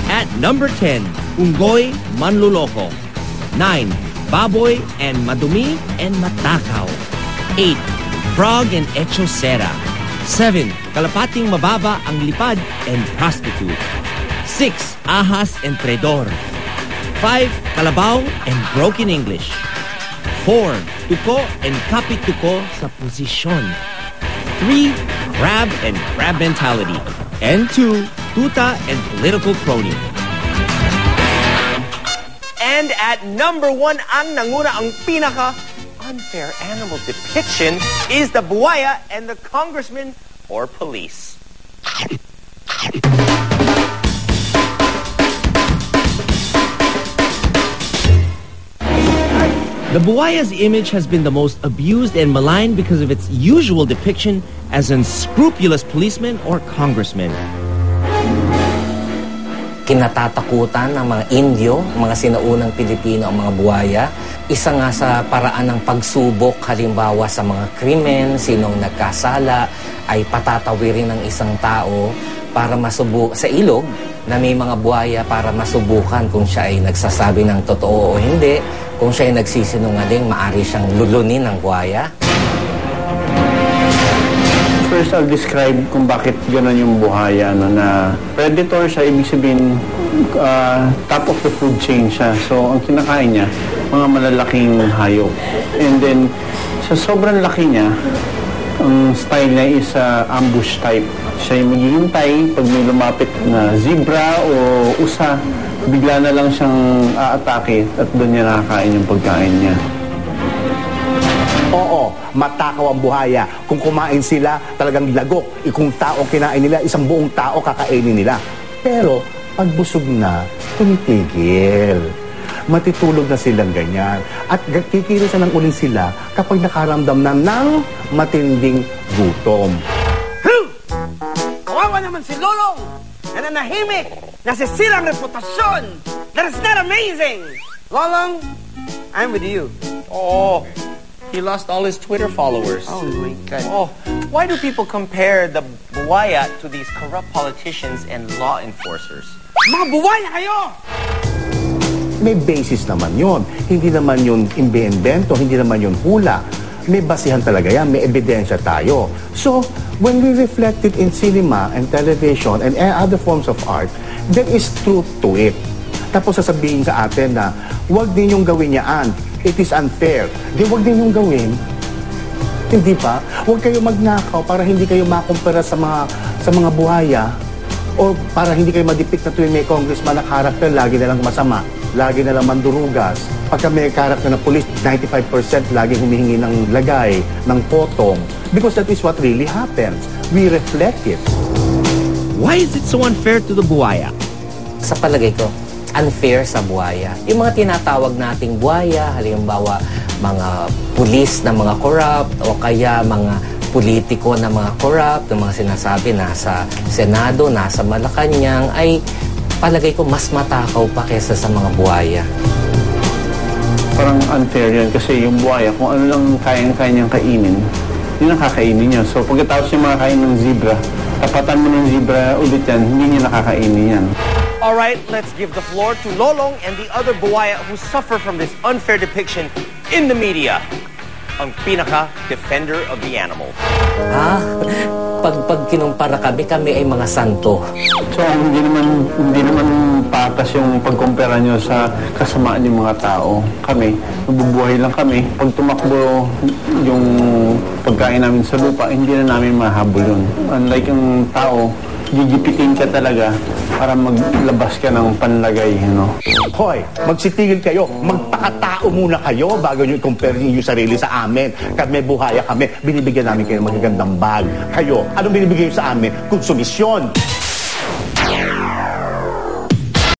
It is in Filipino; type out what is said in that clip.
At number 10, Unggoy Manluloko. 9, Baboy and Madumi and Matakaw. 8, Frog and Echosera. 7, Kalapating Mababa ang Lipad and Prostitute. 6, Ahas and Tredor. 5, Kalabaw and Broken English. 4, Tuko and Kapituko sa posisyon. 3, Crab and Crab Mentality. And 2, Tuta and Political Crony. And at number 1, ang nanguna, ang pinaka unfair animal depiction is the buwaya and the congressman or police. The buwaya's image has been the most abused and maligned because of its usual depiction as an unscrupulous policeman or congressman. Kinatatakutan ng mga Indio, mga sinaunang Pilipino ang mga buwaya. Isa nga sa paraan ng pagsubok, halimbawa sa mga krimen, sinong nagkasala, ay patatawirin ng isang tao para sa ilog na may mga buwaya para masubukan kung siya ay nagsasabi ng totoo o hindi. Kung siya ay nagsisinungaling, maaari siyang lulunin ng buwaya. First, I'll describe kung bakit gano'n yung buhaya. Na predator siya, ibig sabihin, top of the food chain siya. So, ang kinakain niya, mga malalaking hayop. And then, sa sobrang laki niya, ang style niya is ambush type. Siya yung maghihintay pag may lumapit na zebra o usa, bigla na lang siyang aatake at doon niya nakakain yung pagkain niya. Oo, matakaw ang buhaya. Kung kumain sila, talagang lagok. Kung tao kinain nila, isang buong tao kakainin nila. Pero, pag busog na, tumitigil. Matitulog na silang ganyan. At kikirisan ng uling sila kapag nakaramdam na ng matinding gutom. Kawawa naman si Lolong! Nananahimik! Nasisirang reputasyon! That is not amazing! Lolong, I'm with you. Oh, he lost all his Twitter followers. Oh my God. Oh, why do people compare the buwaya to these corrupt politicians and law enforcers? Mga buwaya kayo! May basis naman yun. Hindi naman yun imbe-invento, hindi naman yun hula. May basihan talaga yan, may ebidensya tayo. So, when we reflect it in cinema and television and other forms of art, there is truth to it. Tapos sasabihin sa atin na, huwag ninyong gawin yaan. It is unfair. Di huwag ninyong gawin. Hindi pa? Huwag kayo magnakaw para hindi kayo makumpara sa mga buhaya o para hindi kayo madipict na tuwing may congressman na karakter, lagi na lang masama. Lagi na lang mandurugas. Pagka may karakter na police, 95% laging humihingi ng lagay, ng potong. Because that is what really happens. We reflect it. Why is it so unfair to the buwaya? Sa palagay ko, unfair sa buwaya. Yung mga tinatawag nating buwaya, halimbawa mga pulis na mga corrupt o kaya mga politiko na mga corrupt, na mga sinasabi nasa Senado, nasa Malacanang, ay palagay ko mas matakaw pa kesa sa mga buwaya. Parang unfair yan kasi yung buhaya, kung ano lang kaya niyang kainin, yun ang kakainin niya. So pagkatapos niya makakain ng zebra, tapatan mo ng zebra ulit yan, hindi niya nakakainin yan. Alright, let's give the floor to Lolong and the other buwaya who suffer from this unfair depiction in the media. Ang pinaka-defender of the animal. Pag kinumpara kami ay mga santo. So hindi naman patas yung pagkumpara nyo sa kasamaan ng mga tao. Kami, nabubuhay lang kami. Pag tumakbo yung pagkain namin sa lupa, hindi na namin mahabol yun. Unlike yung tao, gigipitin ka talaga para maglabas ka ng panlagay, Hoy, magsitigil kayo. Magpakatao muna kayo bago nyo i-compare yung sarili sa amin. Kami buhaya kami. Binibigyan namin kayo ng magagandang bag. Kayo, anong binibigay nyo sa amin? Konsumisyon.